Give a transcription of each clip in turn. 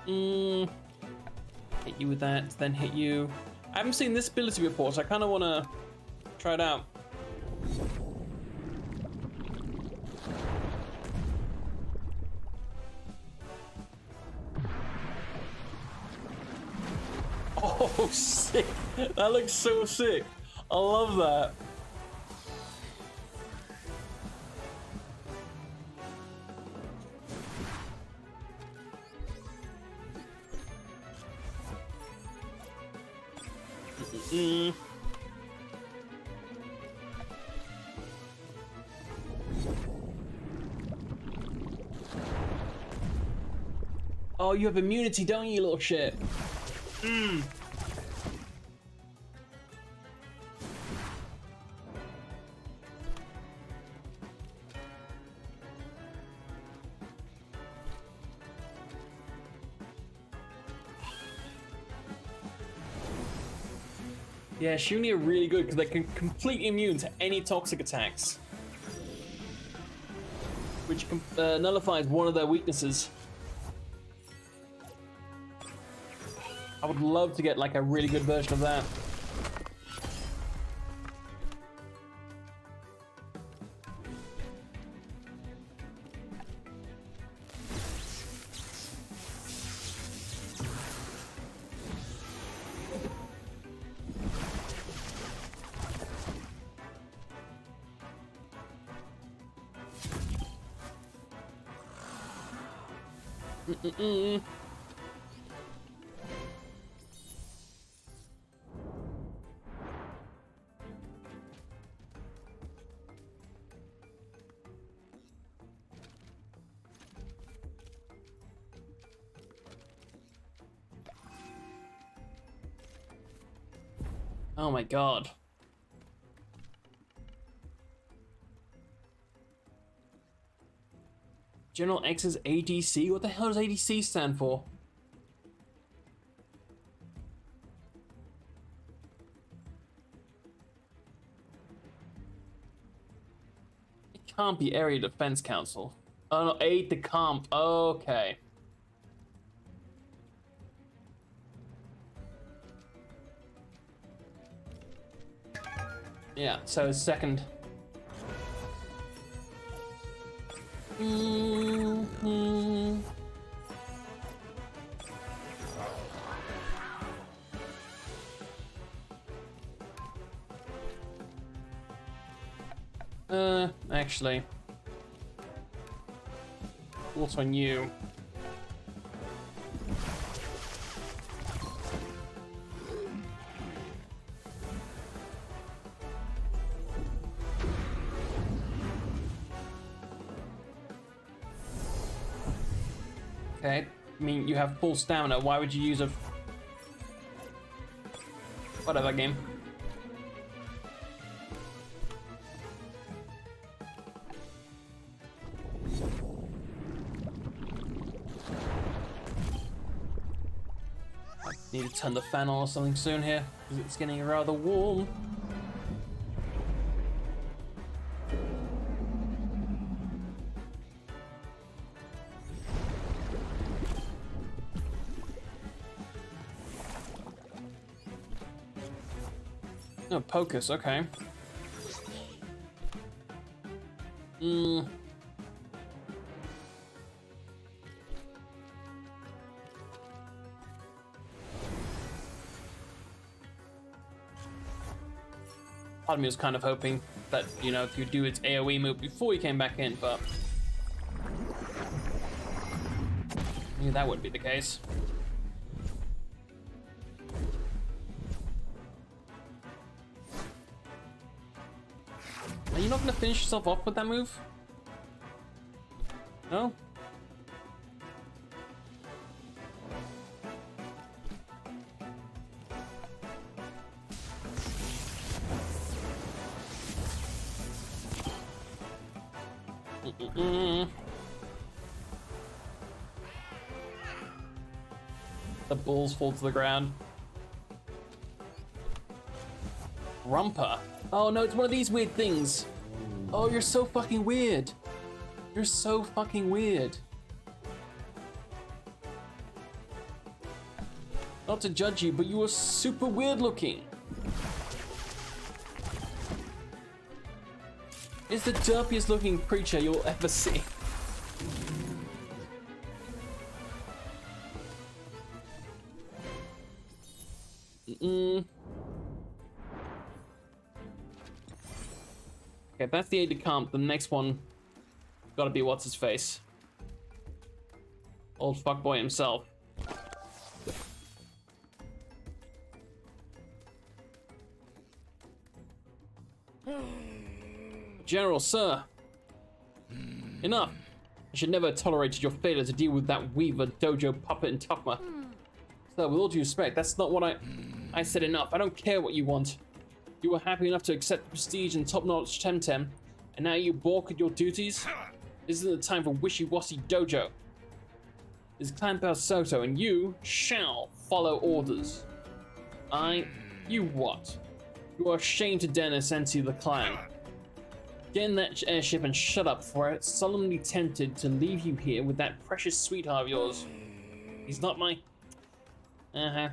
Hit you with that, then hit you. I haven't seen this ability before, so I kind of want to try it out. Oh, sick! That looks so sick. I love that. Oh, you have immunity, don't you, little shit? Yeah, Shuni are really good because they can completely immune to any toxic attacks, which nullifies one of their weaknesses. I would love to get like a really good version of that. Oh my god. General X's ADC? What the hell does ADC stand for? It can't be Area Defense Council. Oh no, aid the comp. Okay. Yeah, so second. Actually. Also on you. Okay, I mean, you have full stamina. Why would you use a... Whatever, game. I need to turn the fan on or something soon here, because it's getting rather warm. No, Pocus, okay. Part of me was kind of hoping that, you know, if you do its AoE move before you came back in, but... I knew that would be the case. Are you not gonna finish yourself off with that move? No? The balls fall to the ground. Rumper. Oh no, it's one of these weird things. Oh, you're so fucking weird. You're so fucking weird. Not to judge you, but you are super weird looking. It's the derpiest looking creature you'll ever see. Okay, if that's the aide de camp, the next one gotta be what's his face. Old fuckboy himself. General, sir. Enough. I should never have tolerated your failure to deal with that Weaver, Dojo, Puppet, and Tuckma. Sir, with all due respect, that's not what I said enough. I don't care what you want. You were happy enough to accept the prestige and top-notch Temtem, and now you balk at your duties? This isn't the time for wishy-washy dojo. This is Clan Soto, and you shall follow orders. You what? You are ashamed to dare Sensi the clan. Get in that airship and shut up, for I'm solemnly tempted to leave you here with that precious sweetheart of yours. He's not my... I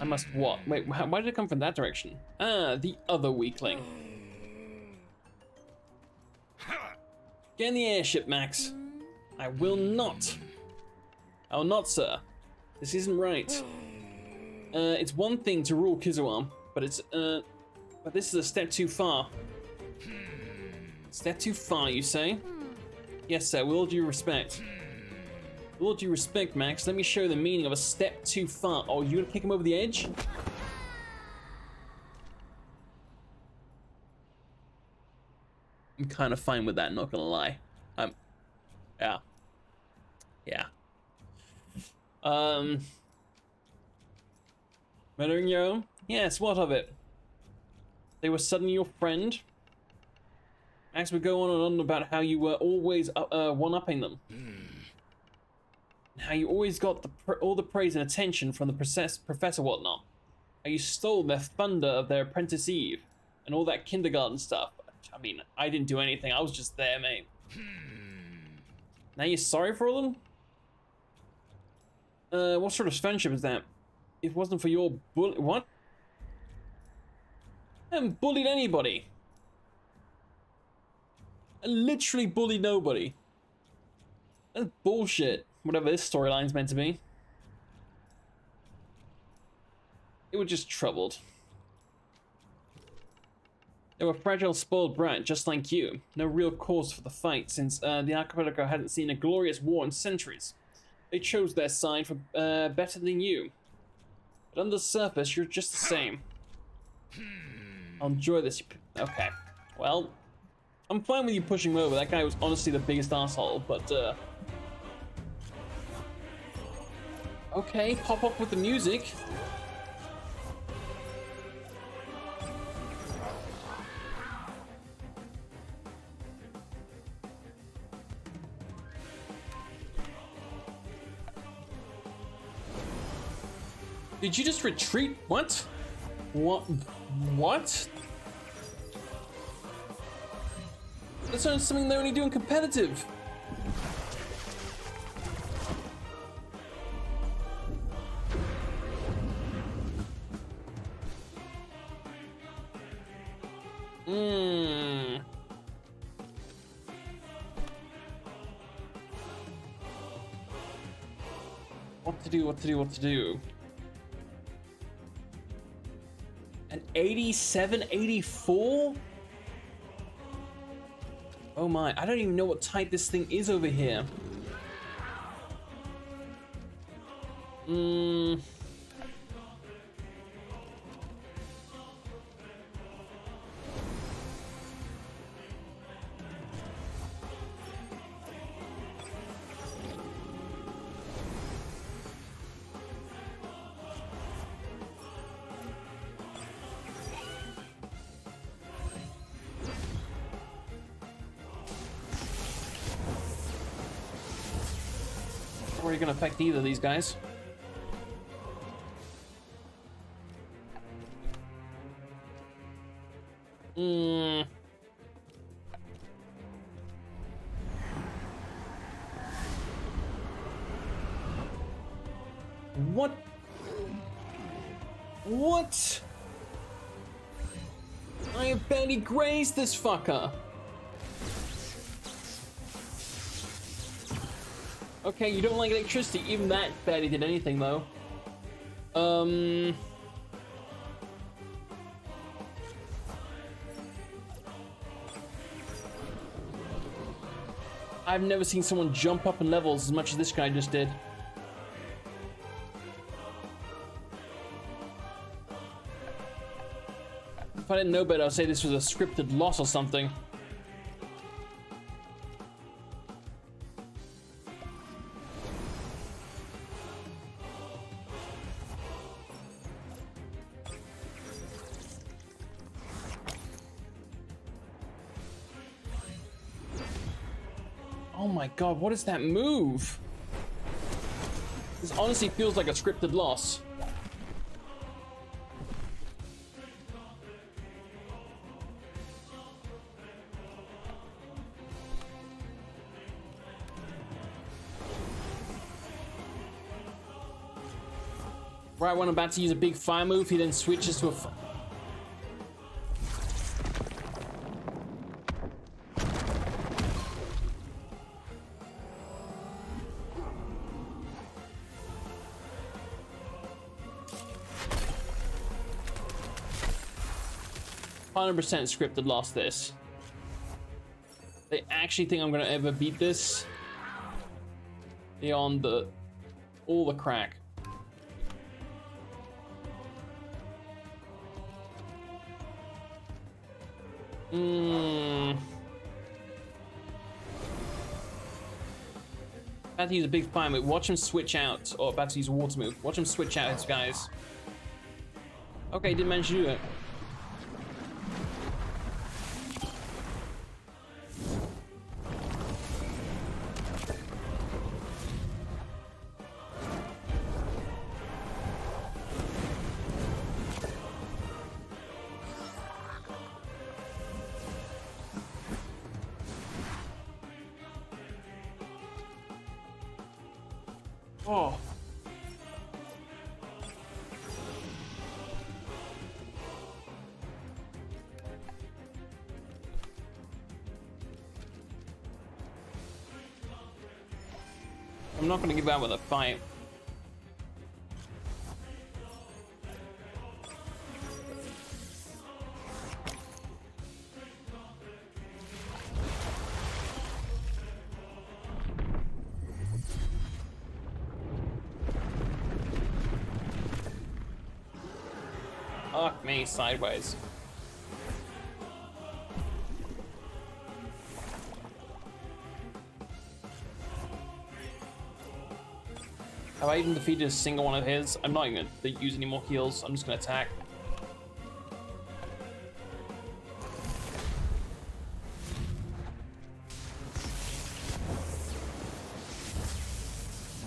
must what? Wait, why did it come from that direction? Ah, the other weakling. Get in the airship, Max. I will not. I will not, sir. This isn't right. It's one thing to rule Kizuam, but but this is a step too far. Step too far, you say? Yes, sir, with all due respect. With all due respect, Max, let me show you the meaning of a step too far. Oh, you gonna kick him over the edge? I'm kind of fine with that, not gonna lie. Yeah. Murdering your own? Yes, what of it? They were suddenly your friend? Max would go on and on about how you were always one-upping them. And how you always got all the praise and attention from the professor whatnot. How you stole their thunder of their apprentice Eve. And all that kindergarten stuff. I mean, I didn't do anything, I was just there, mate. Now you're sorry for them? What sort of friendship is that? If it wasn't for your what? I haven't bullied anybody. I literally bullied nobody. That's bullshit. Whatever this storyline's meant to be. They were just troubled. They were a fragile, spoiled brat, just like you. No real cause for the fight, since the archipelago hadn't seen a glorious war in centuries. They chose their side for better than you. But under the surface, you're just the same. I'll enjoy this. Okay. Well, I'm fine with you pushing him over. That guy was honestly the biggest asshole, but okay, pop up with the music. Did you just retreat? What? What? That's not something they're only doing competitive. What to do? An 87, 84? Oh my, I don't even know what type this thing is over here. Are you gonna affect either of these guys? What? What? I have barely grazed this fucker. Okay, you don't like electricity. Even that barely did anything, though. I've never seen someone jump up in levels as much as this guy just did. If I didn't know better, I'd say this was a scripted loss or something. Oh my god, what is that move? This honestly feels like a scripted loss. Right when I'm about to use a big fire move, he then switches to a 100% scripted lost this. They actually think I'm gonna ever beat this beyond all the crack. About to use a big fire move. Watch him switch out, or about to use a water move. Watch him switch out his guys. Okay, didn't manage to do it. Oh. I'm not gonna give out with a fight. Fuck me, sideways. Have I even defeated a single one of his? I'm not even gonna use any more heals. I'm just gonna attack.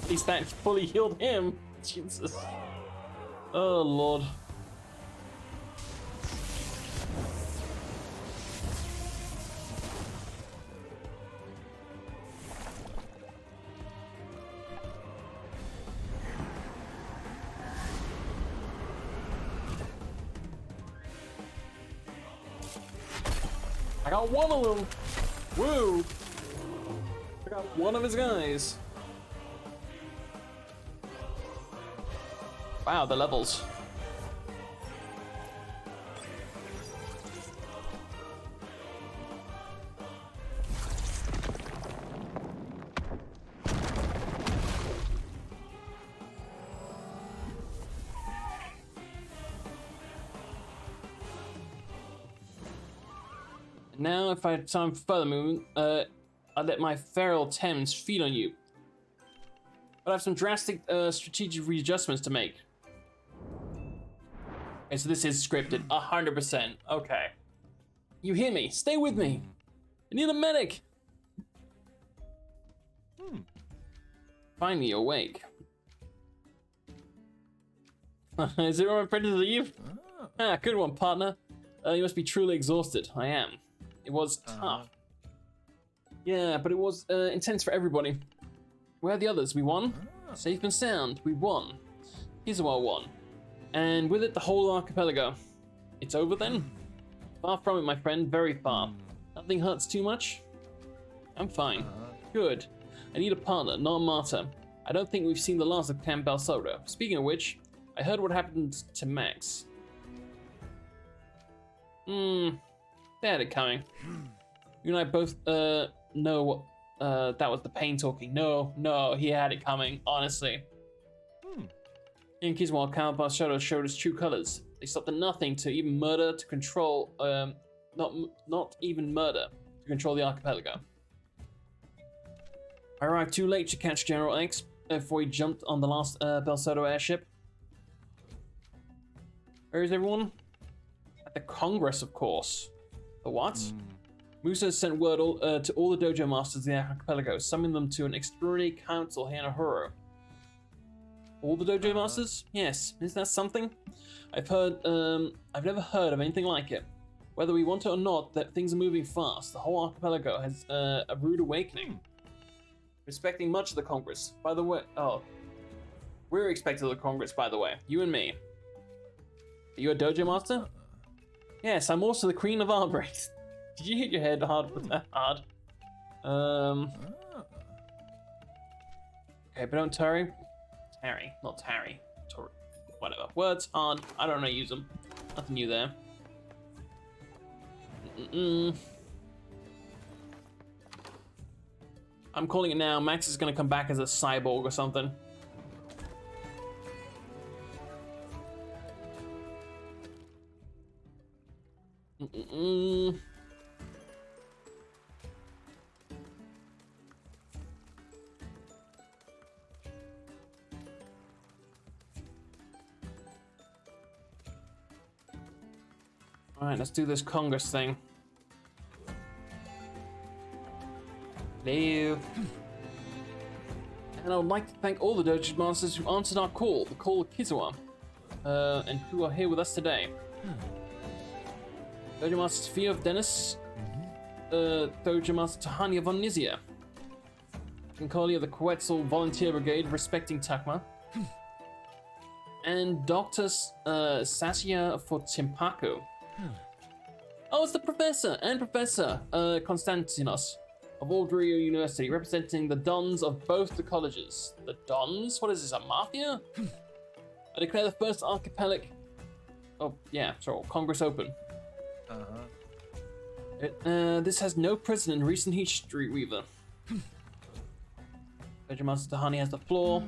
At least that fully healed him. Jesus. Oh, Lord. I got one of them. Woo! I got one of his guys. Wow, the levels. Now, if I have time for further movement, I'd let my feral Thames feed on you. But I have some drastic strategic readjustments to make. Okay, so this is scripted, 100%. Okay. You hear me? Stay with me. I need a medic. Finally awake. Is it my friend to leave? Ah, good one, partner. You must be truly exhausted. I am. It was tough. Yeah, but it was intense for everybody. Where are the others? We won? Safe and sound. We won. Kizawa won. And with it, the whole archipelago. It's over then? Far from it, my friend, very far. Nothing hurts too much? I'm fine. Good. I need a partner, not a martyr. I don't think we've seen the last of Clan Balsoda. Speaking of which, I heard what happened to Max. They had it coming. You and I both, know what, that was the pain talking. No, he had it coming, honestly. He and Kizawa Clan Balsoda showed us true colors. They stopped at nothing to even murder, to control, not even murder, to control the archipelago. I arrived too late to catch General X before he jumped on the last Balsoda airship. Where is everyone? At the Congress, of course. The what? Musa sent word to all the dojo masters of the archipelago, summoning them to an extraordinary council here in Ahuru. All the dojo masters? Yes, is that something? I've never heard of anything like it. Whether we want it or not, that things are moving fast. The whole archipelago has a rude awakening. Respecting much of the Congress. By the way, we're expecting the Congress, by the way. You and me. Are you a dojo master? Yes, I'm also the Queen of Arbrace. Did you hit your head hard with that? Hard. Okay, but don't Terry. Harry, not Harry. Whatever. Words, hard. I don't know use them. Nothing new there. I'm calling it now. Max is gonna come back as a cyborg or something. Alright, let's do this Congress thing. Hello. And I would like to thank all the Dojo Masters who answered our call, the call of Kizawa, and who are here with us today. Dojo Master Sophia of Dennis, Dojo Master Tahani of Omnisia, Kinkoli of the Quetzal Volunteer Brigade, respecting Takma, and Dr. Sasya for Timpaku. Oh, it's the Professor and Professor Konstantinos of Aldria University, representing the Dons of both the colleges. The Dons? What is this, a mafia? I declare the first archipelago... Oh, yeah, sorry, Congress open. This has no precedent in recent history, Weaver. Dojo Master Tahani has the floor.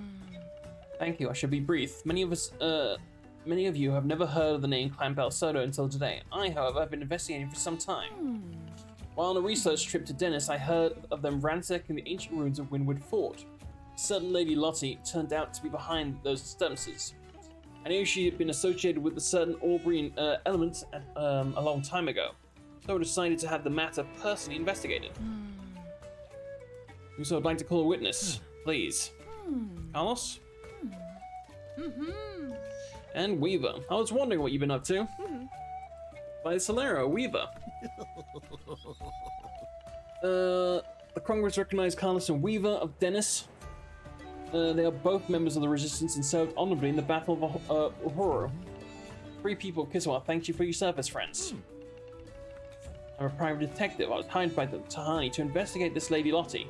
Thank you, I should be brief. Many of you have never heard of the name Clan Balsoda until today. I, however, have been investigating for some time. While on a research trip to Dennis, I heard of them ransacking the ancient ruins of Windward Fort. A certain Lady Lottie turned out to be behind those disturbances. I knew she had been associated with a certain Aubrian element a long time ago, so I decided to have the matter personally investigated. So I'd like to call a witness, please. Carlos? And Weaver. I was wondering what you've been up to. By Solero, Weaver. The Congress recognized Carlos and Weaver of Dennis. They are both members of the Resistance and served honorably in the Battle of Uhuru. 3 people of Kizawa thank you for your service, friends. I'm a private detective. I was hired by the Tahani to investigate this Lady Lottie.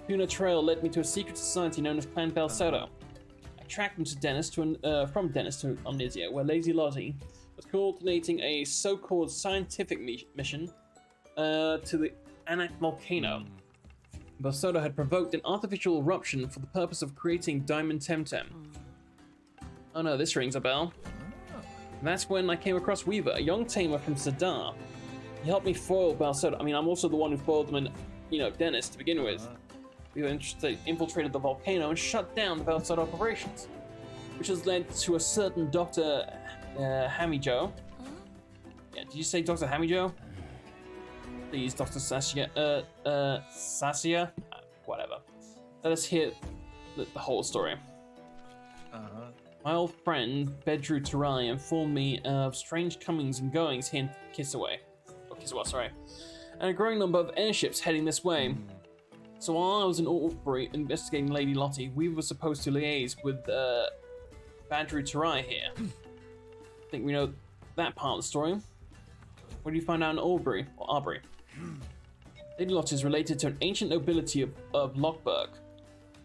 Puna Trail led me to a secret society known as Clan Balsoda. I tracked them to Dennis from Dennis to Omnisia, where Lady Lottie was coordinating a so-called scientific mission to the Anak volcano. Balsoda had provoked an artificial eruption for the purpose of creating Diamond Temtem. Oh no, this rings a bell. That's when I came across Weaver, a young tamer from Sadar. He helped me foil Balsoda. I mean, I'm also the one who foiled them in, Dennis to begin with. We infiltrated the volcano and shut down the Balsoda operations, which has led to a certain Dr. Hamijo. Yeah, did you say Dr. Hamijo? Please, Dr. Sasya, Sasya? Whatever. Let us hear the whole story. My old friend, Bedru Tarai, informed me of strange comings and goings here in Kizawa, sorry. And a growing number of airships heading this way. So while I was in Albury investigating Lady Lottie, we were supposed to liaise with Badru Tarai here. I think we know that part of the story. What do you find out in Aubrey? Lady Lottie is related to an ancient nobility of Lockburg,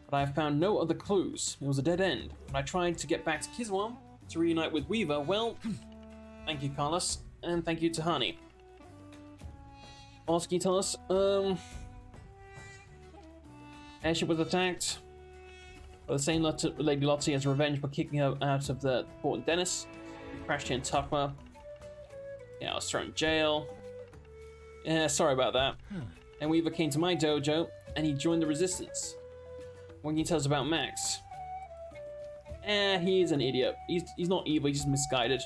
but I have found no other clues. It was a dead end. When I tried to get back to Kiswan to reunite with Weaver, well, thank you, Carlos, and thank you, Tahani. What else can you tell us? Airship was attacked. But the same Lady Lottie as revenge for kicking her out of the port in Dennis. We crashed here in Tukma. Yeah, I was thrown in jail. Yeah, sorry about that. And Weaver came to my dojo, and he joined the resistance. What can you tell us about Max? He is an idiot. He's not evil, he's just misguided.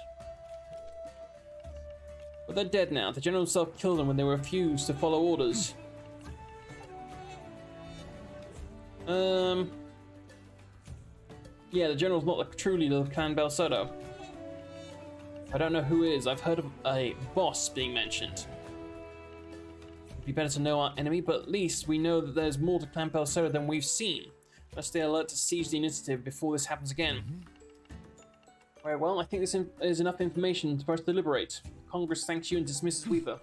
But they're dead now. The general himself killed them when they refused to follow orders. Yeah, the general's not the true leader of Clan Belsodo. I don't know who is. I've heard of a boss being mentioned. It'd be better to know our enemy, but at least we know that there's more to Clan Belsodo than we've seen. Let's stay alert to seize the initiative before this happens again. Very well, I think this is enough information for us to deliberate. Congress thanks you and dismisses Weaver.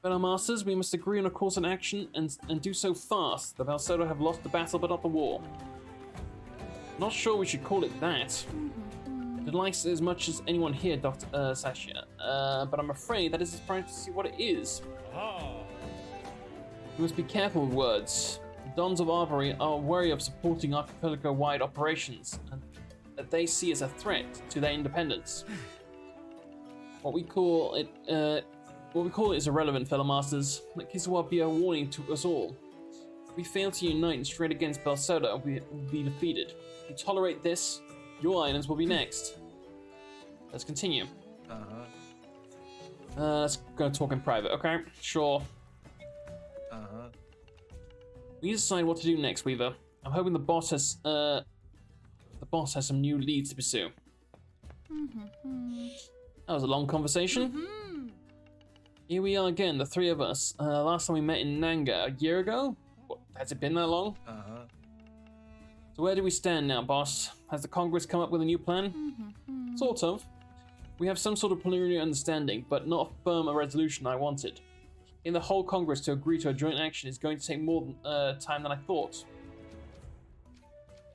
Fellow Masters, we must agree on a course of action and do so fast. The Belsodo have lost the battle but not the war. Not sure we should call it that. It likes it as much as anyone here, Dr. Sasha, but I'm afraid that is precisely what it is. We must be careful with words. The Dons of Arbory are wary of supporting archipelago-wide operations, and that they see as a threat to their independence. What we call it is irrelevant, fellow masters. Let Kisawa be a warning to us all. If we fail to unite and straight against Belsodo, we will be defeated. If you tolerate this, your islands will be next. Let's continue. Let's go talk in private, okay? Sure. We need to decide what to do next, Weaver. I'm hoping the boss has some new leads to pursue. That was a long conversation. Here we are again, the three of us. Last time we met in Nanga a year ago? What, has it been that long? So where do we stand now, boss? Has the Congress come up with a new plan? Sort of. We have some sort of preliminary understanding, but not a firm resolution I wanted. In the whole Congress to agree to a joint action is going to take more time than I thought.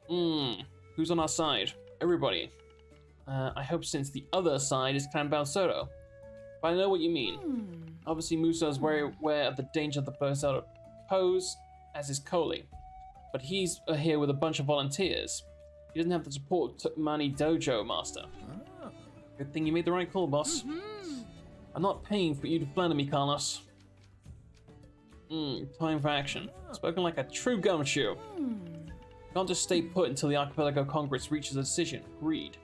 Who's on our side? Everybody. I hope since the other side is Clan Belsodo. But I know what you mean. Obviously Musa is very aware of the danger the Belsodo pose, as is Coley. But he's here with a bunch of volunteers. He doesn't have the support of Mani Dojo Master. Good thing you made the right call, boss. I'm not paying for you to flatter me, Carlos. Time for action. Spoken like a true gumshoe. Can't just stay put until the Archipelago Congress reaches a decision. Agreed.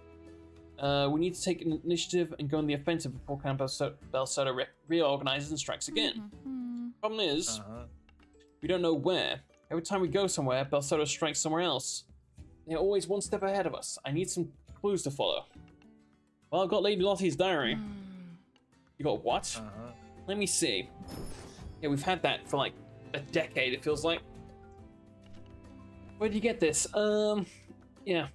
We need to take an initiative and go on the offensive before Clan Belsodo reorganizes and strikes again. Problem is, we don't know where. Every time we go somewhere, Belsodo strikes somewhere else. They're always one step ahead of us. I need some clues to follow. Well, I've got Lady Lottie's diary. You got what? Let me see. Yeah, we've had that for like a decade, it feels like. Where did you get this? Yeah.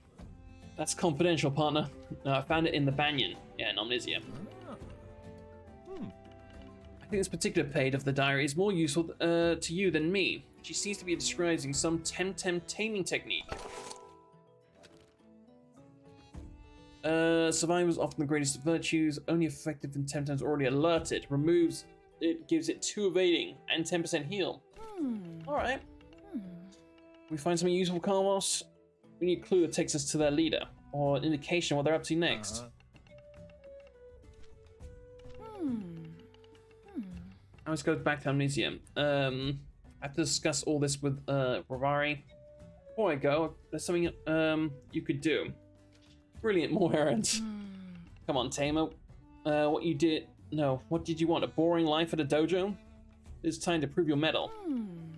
That's confidential, partner. No, I found it in the Banyan. Yeah, in Omnisia. I think this particular page of the diary is more useful to you than me. She seems to be describing some Temtem taming technique. Survival is often the greatest of virtues, only effective when Temtem's already alerted. Removes it, gives it 2 evading and 10% heal. Alright. We find something useful, Carlos? We need a clue that takes us to their leader, or an indication of what they're up to next. Let's go back to Amnesia. I have to discuss all this with Ravari. Before I go, there's something you could do. Brilliant, more errands. Come on, Tamer. What did you want? A boring life at a dojo? It's time to prove your mettle.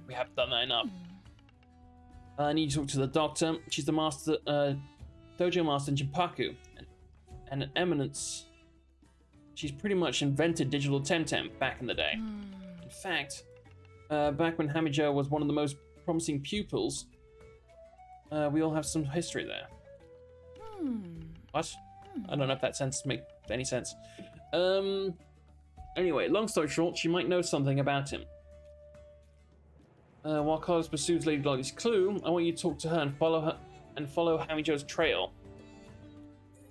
We have done that enough. I need to talk to the doctor. She's the master, dojo master in Jinpaku, and an eminence. She's pretty much invented digital Temtem back in the day. In fact, back when Hamijo was one of the most promising pupils, we all have some history there. What? I don't know if that sentence makes any sense. Anyway, long story short, she might know something about him. While Carlos pursues Lady Lolly's clue, I want you to talk to her and follow Hammy Joe's trail.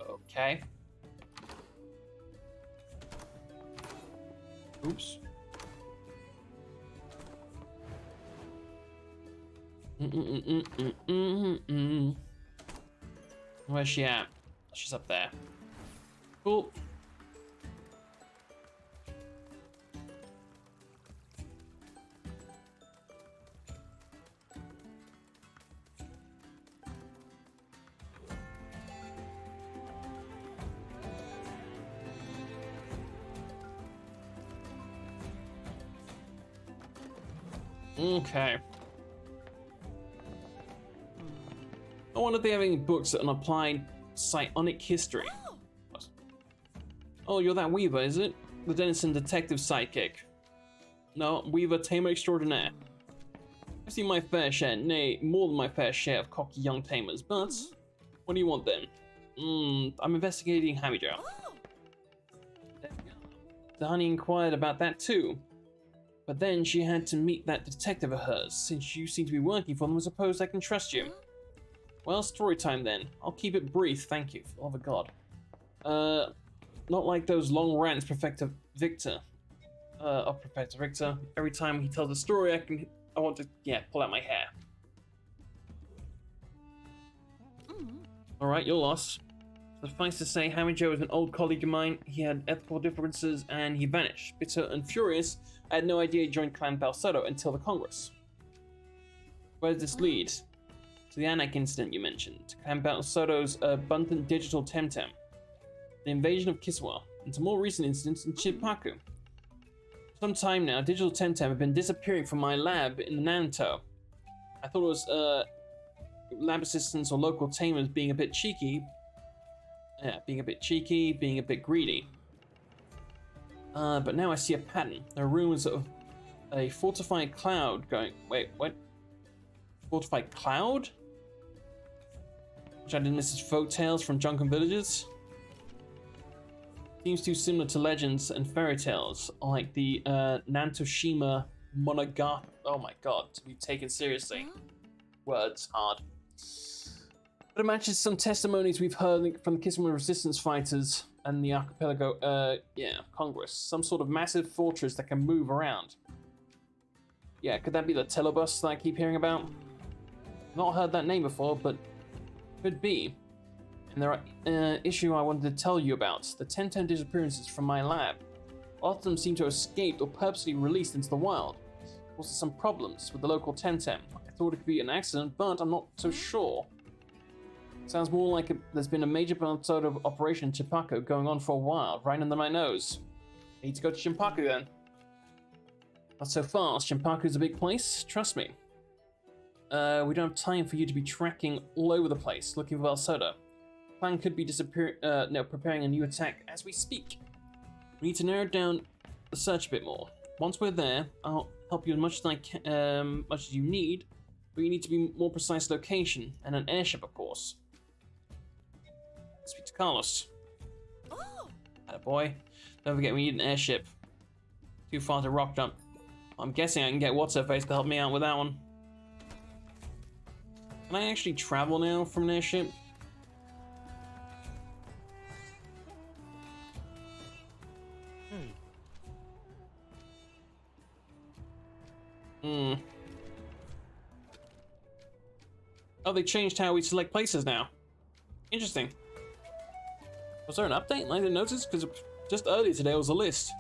Okay. Oops. Where's she at? She's up there. Cool. Okay. I wonder if they have any books on applied psionic history. What? Oh, you're that Weaver, is it? The Denison detective sidekick. No, Weaver, tamer extraordinaire. I've seen my fair share, nay, more than my fair share of cocky young tamers, but what do you want then? I'm investigating Hammy Joe. The honey inquired about that too. But then she had to meet that detective of hers. Since you seem to be working for them, I suppose I can trust you. Well, story time then. I'll keep it brief, thank you, for the love of God. Not like those long rants Professor Victor. Professor Victor. Every time he tells a story, I want to, pull out my hair. Alright, you're lost. Suffice to say, Hammy Joe is an old colleague of mine. He had ethical differences and he vanished. Bitter and furious, I had no idea he joined Clan Balsoto until the Congress. Where does this lead? To the Anak incident you mentioned. Clan Balsoto's abundant digital Temtem. The invasion of Kiswa. And to more recent incidents in Chipaku. For some time now, digital Temtem have been disappearing from my lab in the Nanto. I thought it was lab assistants or local tamers being a bit cheeky. Yeah, being a bit greedy. But now I see a pattern. There are rumors of a fortified cloud going... Wait, what? Fortified cloud? Which I didn't miss as folk tales from drunken villages. Seems too similar to legends and fairy tales, like the Nantoshima Monogatari. Oh my god, to be taken seriously. Words hard. But it matches some testimonies we've heard from the Kisama resistance fighters and the archipelago, Congress. Some sort of massive fortress that can move around. Yeah, could that be the telebus that I keep hearing about? Not heard that name before, but could be. And there are issue I wanted to tell you about. The Temtem disappearances from my lab. A lot of them seem to have escaped or purposely released into the wild. Also some problems with the local Temtem. I thought it could be an accident, but I'm not so sure. Sounds more like there's been a major sort of operation in Chimpaku going on for a while, right under my nose. I need to go to Chimpaku then. Not so fast. Chimpaku's a big place, trust me. We don't have time for you to be tracking all over the place, looking for Balsoto. Plan could be preparing a new attack as we speak. We need to narrow down the search a bit more. Once we're there, I'll help you as much as you need, but you need to be more precise location, and an airship, of course. Speak to Carlos. Oh. Attaboy. Don't forget we need an airship. Too far to rock jump. I'm guessing I can get What's-Her-Face to help me out with that one. Can I actually travel now from an airship? Oh, they changed how we select places now. Interesting. Was there an update? I didn't notice because just earlier today was a list.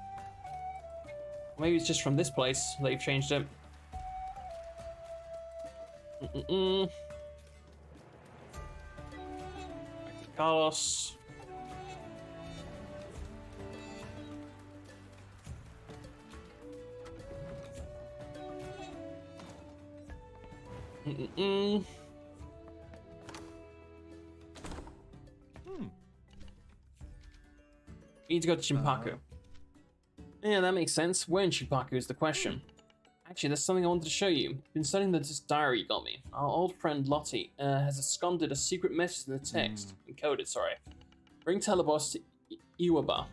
Maybe it's just from this place they've changed it. Back to Carlos. We need to go to Chimpaku. Yeah, that makes sense. Where in Chimpaku is the question. Actually, there's something I wanted to show you. Been studying this diary you got me. Our old friend Lottie has absconded a secret message in the text, encoded, sorry. Bring Teleboss to Iwaba.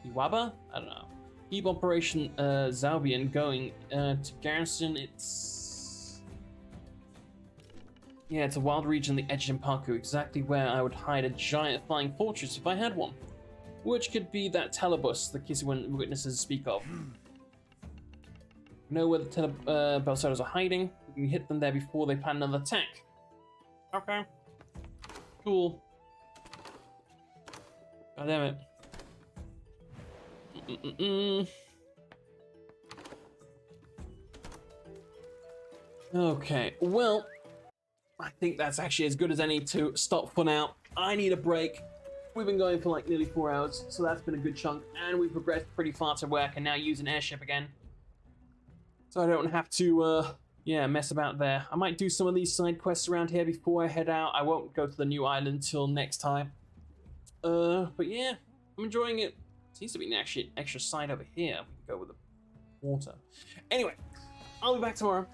Iwaba? I don't know. Keep Operation Zalbian going to garrison its... Yeah, it's a wild region on the edge of Impaku, exactly where I would hide a giant flying fortress if I had one. Which could be that Telebus the Kisuan witnesses speak of. Know where the Belsados are hiding. We can hit them there before they plan another attack. Okay. Cool. God damn it. Okay, well, I think that's actually as good as any to stop for now. I need a break. We've been going for like nearly 4 hours, so that's been a good chunk, and we've progressed pretty far to where I can now use an airship again. So I don't have to, yeah, mess about there. I might do some of these side quests around here before I head out. I won't go to the new island till next time. But yeah, I'm enjoying it. Seems to be an extra side over here. We can go with the water. Anyway, I'll be back tomorrow.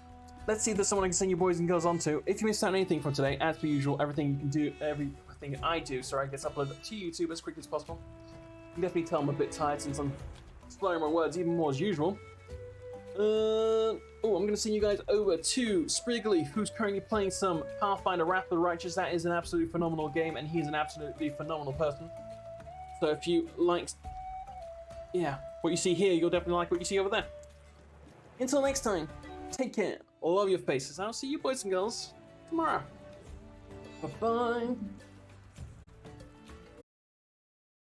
Let's see if there's someone I can send you boys and girls on to. If you missed out on anything from today, as per usual, everything you can do, everything I do, sorry, gets uploaded to YouTube as quickly as possible. You can definitely tell I'm a bit tired since I'm slurring my words even more as usual. I'm going to send you guys over to Spriggly, who's currently playing some Pathfinder Wrath of the Righteous. That is an absolutely phenomenal game, and he's an absolutely phenomenal person. So if you like, yeah, what you see here, you'll definitely like what you see over there. Until next time, take care, love your faces, I'll see you boys and girls tomorrow. Bye-bye.